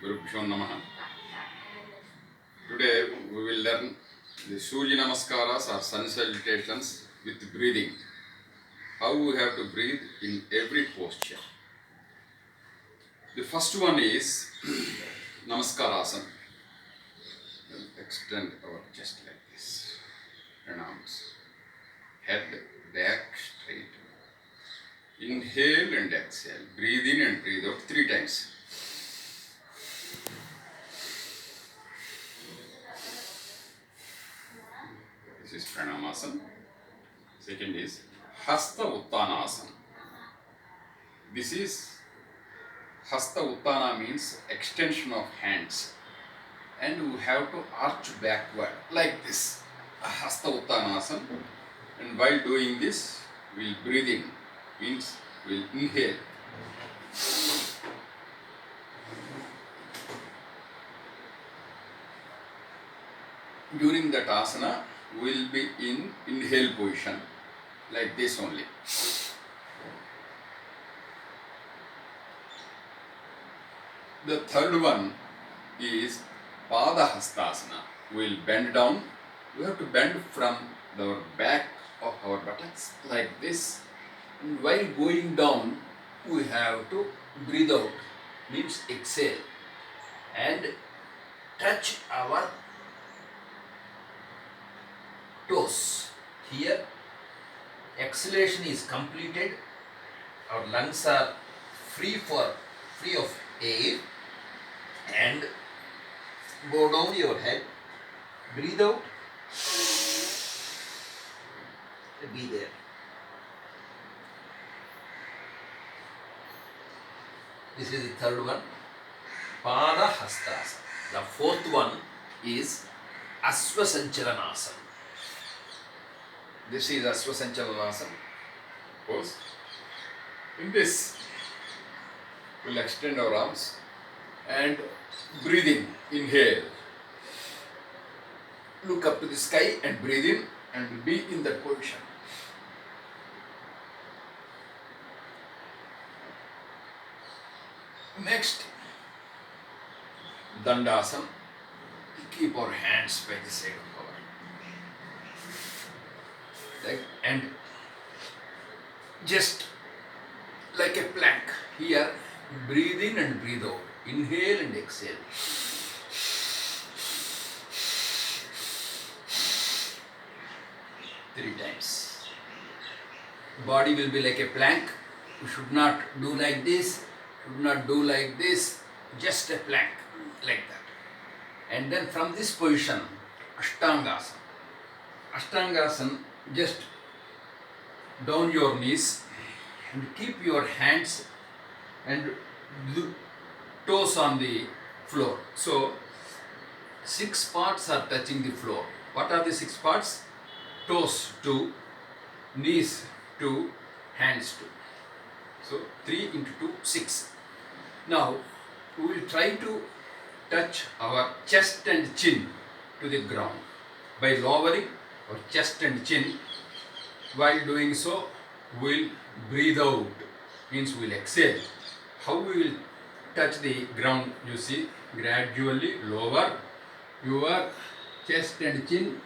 Gurubhyo Namaha. Today we will learn the Surya Namaskaras or sun salutations with breathing. How we have to breathe in every posture. The first one is Namaskarasana. Extend our chest like this. Pranams. Head back straight. Inhale and exhale. Breathe in and breathe out 3 times. This is Pranamasana. Second is Hasta Uttanasana. This is Hasta Uttana means extension of hands, and we have to arch backward like this. Hasta Uttanasana. And while doing this, we'll breathe in, means we'll inhale. During that asana, we'll be in inhale position, like this only. The third one is Padahastasana. We'll bend down. We have to bend from the back of our buttocks like this. And while going down, we have to breathe out, means exhale, and touch our toes. Here, exhalation is completed. Our lungs are free of air, and go down your head. Breathe out. Be there. This is the third one, Pada Hastasana. The fourth one is Asvasanchalanasana. This is Asvasanchalanasana. Pose. In this, we'll extend our arms and breathe in. Inhale. Look up to the sky and breathe in and be in that position. Next, Dandasana. Keep our hands by the side of our leg and just like a plank. Here, breathe in and breathe out. Inhale and exhale. Three times. Body will be like a plank. We should not do like this. Should not do like this. Just a plank, like that. And then from this position, Ashtangasana. Ashtangasana, just down your knees and keep your hands and toes on the floor. So, 6 parts are touching the floor. What are the 6 parts? Toes 2, knees 2, hands 2. So 3 into 2, 6. Now we will try to touch our chest and chin to the ground by lowering our chest and chin. While doing so, we will breathe out, means we will exhale. How we will touch the ground? You see, gradually lower your chest and chin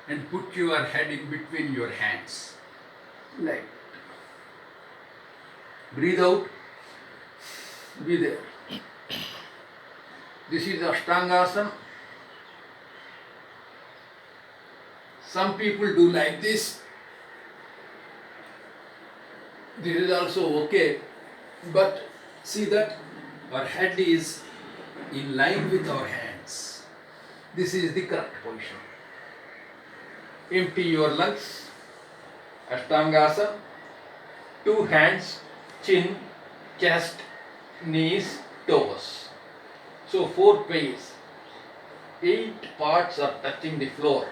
and put your head in between your hands. Like breathe out, be there. This is Ashtangasana. Some people do like this. This is also okay, but see that our head is in line with our hands. This is the correct position. Empty your lungs. Ashtangasana. 2 hands, chin, chest, knees, toes. So 4 pairs. 8 parts are touching the floor.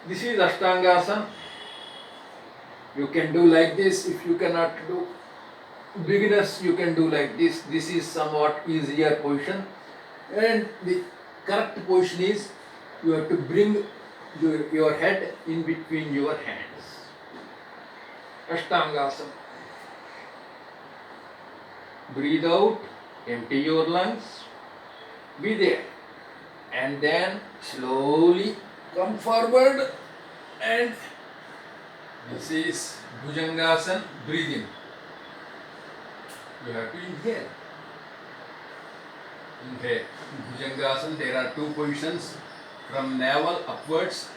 This is Ashtangasana. You can do like this. If you cannot do, beginners, you can do like this. This is somewhat easier position. And the correct position is you have to bring your head in between your hands. Ashtangasana. Breathe out, Empty your lungs. Be there. And then slowly come forward. And this is Bhujangasana. Breathe in. You have to inhale. Inhale. In Bhujangasana there are two positions. From navel upwards,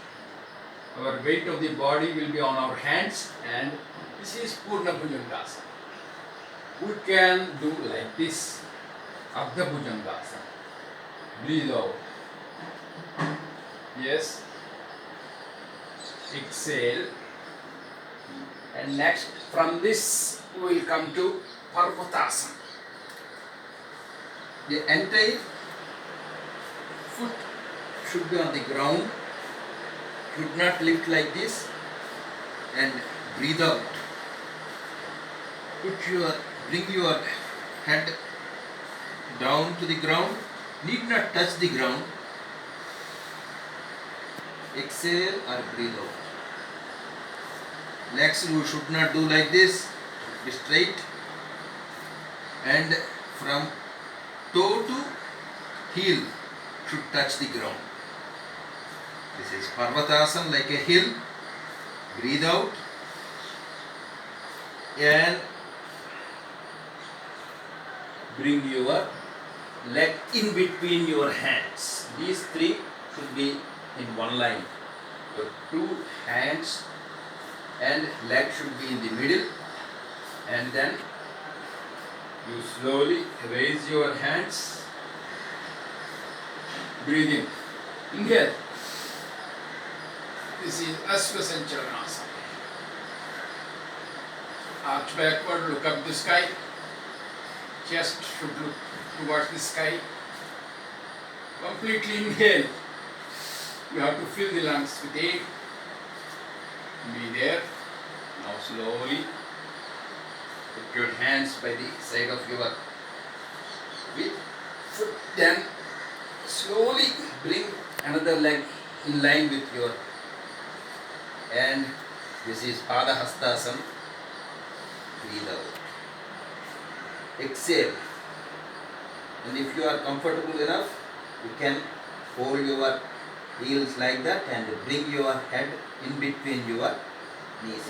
our weight of the body will be on our hands, and this is Purna Bhujangasana. We can do like this, Ardha Bhujangasana. Breathe out. Yes. Exhale. And next, from this, we will come to Parvatasana. The entire foot should be on the ground, should not lift like this, and breathe out. Bring your head down to the ground, need not touch the ground. Exhale or breathe out. Legs you should not do like this, be straight, and from toe to heel should touch the ground. This is Parvatasana, like a hill. Breathe out and bring your leg in between your hands. These three should be in one line. Your two hands and leg should be in the middle, and then you slowly raise your hands. Breathe in. Inhale. This is Asvasanchalanasana. Arch backward, look up the sky. Chest should look towards the sky. Completely inhale. You have to fill the lungs with air. Be there. Now slowly put your hands by the side of your foot. Then slowly bring another leg in line with your, and this is Padahastasana. Breathe out. Exhale. And if you are comfortable enough, you can hold your heels like that and bring your head in between your knees.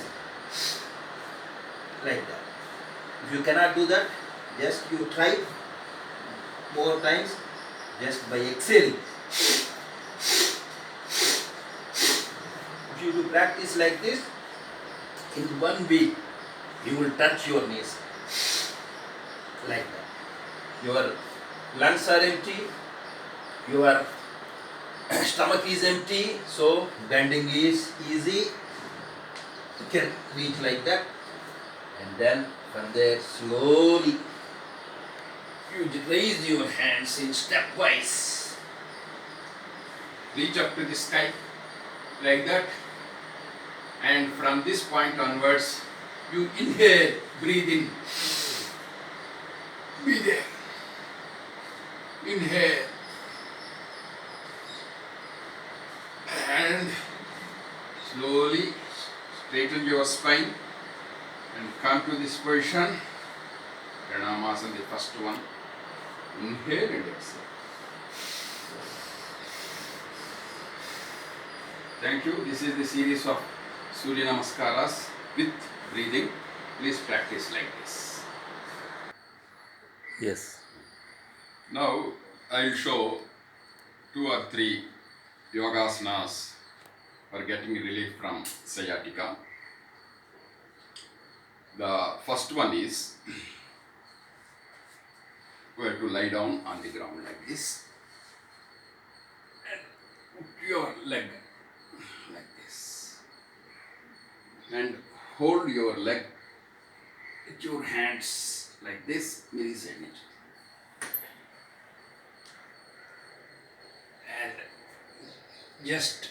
Like that. If you cannot do that, just you try more times just by exhaling. If you do practice like this, in 1 week, you will touch your knees. Like that. Your lungs are empty, your stomach is empty, so bending is easy. You can reach like that, and then from there slowly you raise your hands in stepwise. Reach up to the sky like that, and from this point onwards you inhale, breathe in. Be there. Inhale. And slowly straighten your spine and come to this position. Pranamasana, the first one. Inhale and exhale. Thank you. This is the series of Surya Namaskaras with breathing. Please practice like this. Yes. Now I will show 2 or 3 yogasanas for getting relief from sciatica. The first one is we have to lie down on the ground like this and put your leg like this and hold your leg with your hands like this, mirror image. And just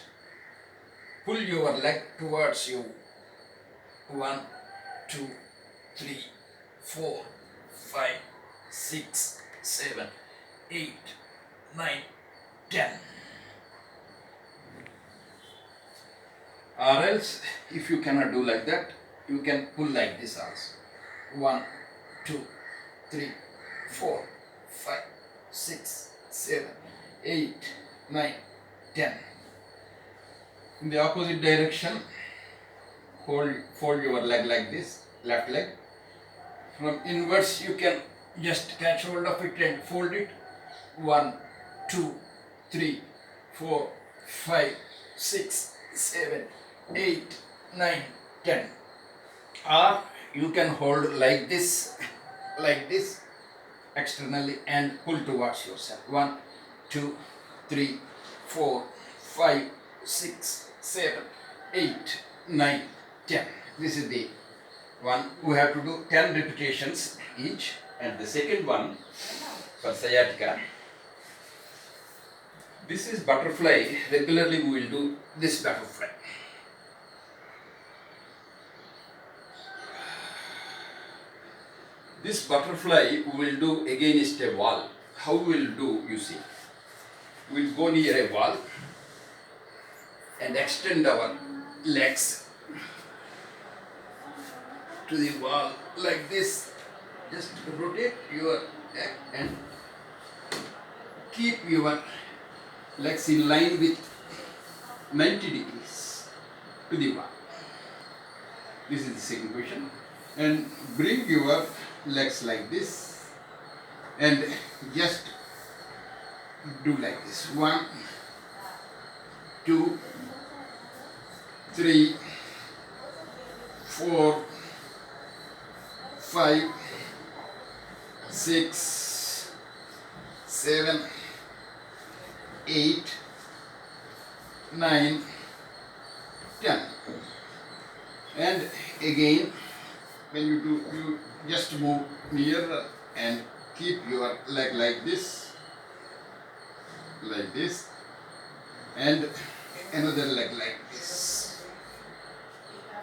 pull your leg towards you. 1, 2, 3, 4, 5, 6, 7, 8, 9, 10. Or else, if you cannot do like that, you can pull like this also. 1, 2, 3, 4, 8, 9, 10. In the opposite direction, fold your leg like this, left leg. From inwards, you can just catch hold of it and fold it. 1, 2, 3, 4, 5, 6, 7, 8, 9, 10. Or you can hold like this, externally, and pull towards yourself. 1, 2, 3, 4, 5, 6, 7, 8, 9, 10. This is the one. We have to do 10 repetitions each. And the second one for sciatica. This is butterfly. Regularly we will do this butterfly. This butterfly we will do against a wall. How we will do, you see. We will go near a wall and extend our legs to the wall like this. Just rotate your neck and keep your legs in line with 90 degrees to the wall. This is the second question. And bring your legs like this and just do like this. 1, 2, 3, 4, 5, 6, 7, 8, 9, 10. And again, when you do, you just move nearer and keep your leg like this, and another leg like this.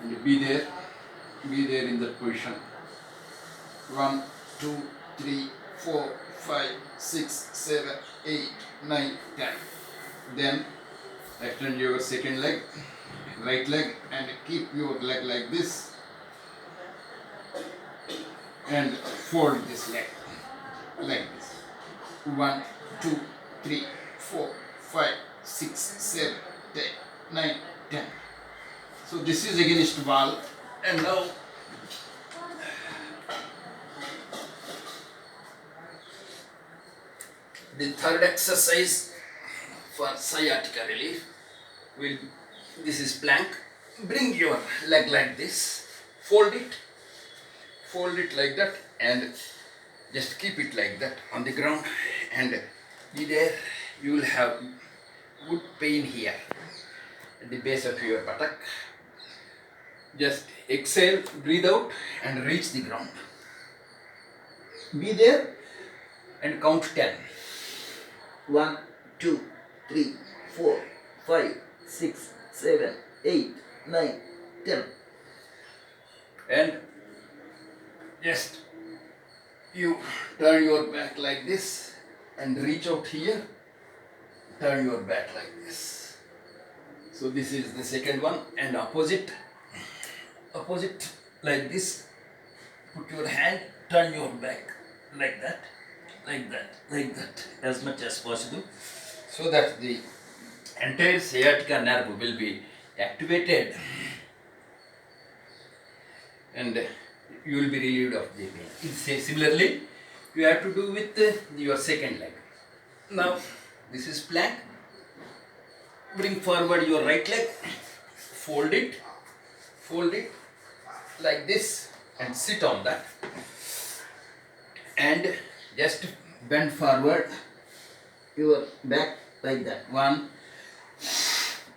And be there in that position. 1, 2, 3, 4, 5, 6, 7, 8, 9, 10. Then extend your second leg, right leg, and keep your leg like this and fold this leg like this. 1, 2, 3, 4, 5, 6, 7, 8, 9, 10. So this is against wall. And now the third exercise for sciatica relief this is plank. Bring your leg like this, fold it like that, and just keep it like that on the ground, and be there. You will have good pain here at the base of your buttock. Just exhale, breathe out, and reach the ground. Be there and count 10. 1, 2, 3, 4, 5, 6, 7, 8, 9, 10. And just you turn your back like this and reach out here. Turn your back like this. So this is the second one. And opposite like this. Put your hand, turn your back like that, as much as possible, so that the entire sciatica nerve will be activated and you will be relieved of the pain. Similarly, you have to do with your second leg. Now, this is plank. Bring forward your right leg, fold it like this, and sit on that. And just bend forward your back like that. 1,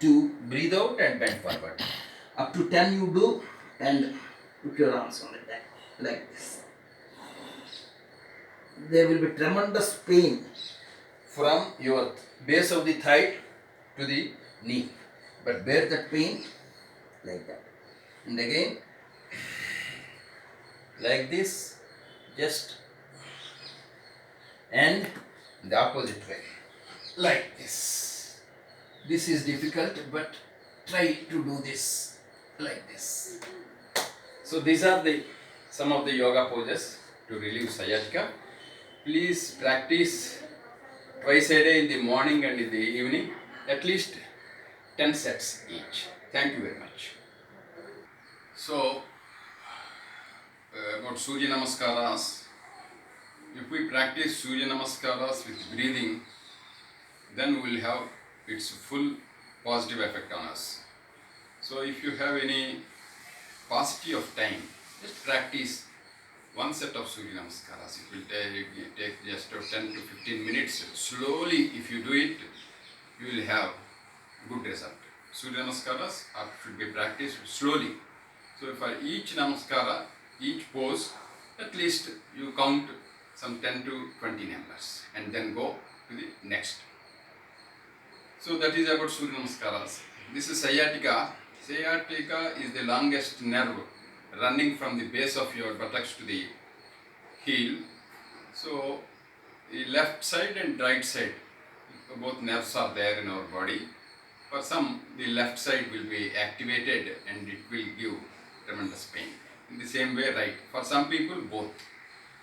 2, breathe out and bend forward. Up to 10 you do, and put your arms on the back like this. There will be tremendous pain from your base of the thigh to the knee. But bear that pain like that. And again, like this, just, and the opposite way, like this. This is difficult, but try to do this like this. So these are some of the yoga poses to relieve sciatica. Please practice twice a day in the morning and in the evening, at least 10 sets each. Thank you very much. So, about Surya Namaskaras, if we practice Surya Namaskaras with breathing, then we will have its full positive effect on us. So, if you have any paucity of time, just practice one set of Surya Namaskaras. It will take just 10 to 15 minutes. Slowly, if you do it, you will have good result. Surya Namaskaras should be practiced slowly. So for each Namaskara, each pose, at least you count some 10 to 20 numbers and then go to the next. So that is about Surya Namaskaras. This is sciatica. Sciatica is the longest nerve running from the base of your buttocks to the heel. So the left side and right side, both nerves are there in our body. For some, the left side will be activated and it will give tremendous pain. In the same way, right. For some people, both.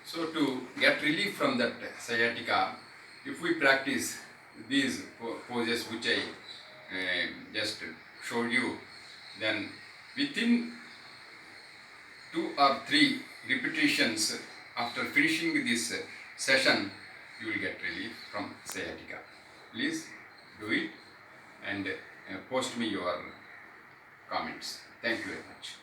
So to get relief from that sciatica, if we practice these poses which I just showed you, then within 2 or 3 repetitions after finishing this session, you will get relief from sciatica. Please do it and post me your comments. Thank you very much.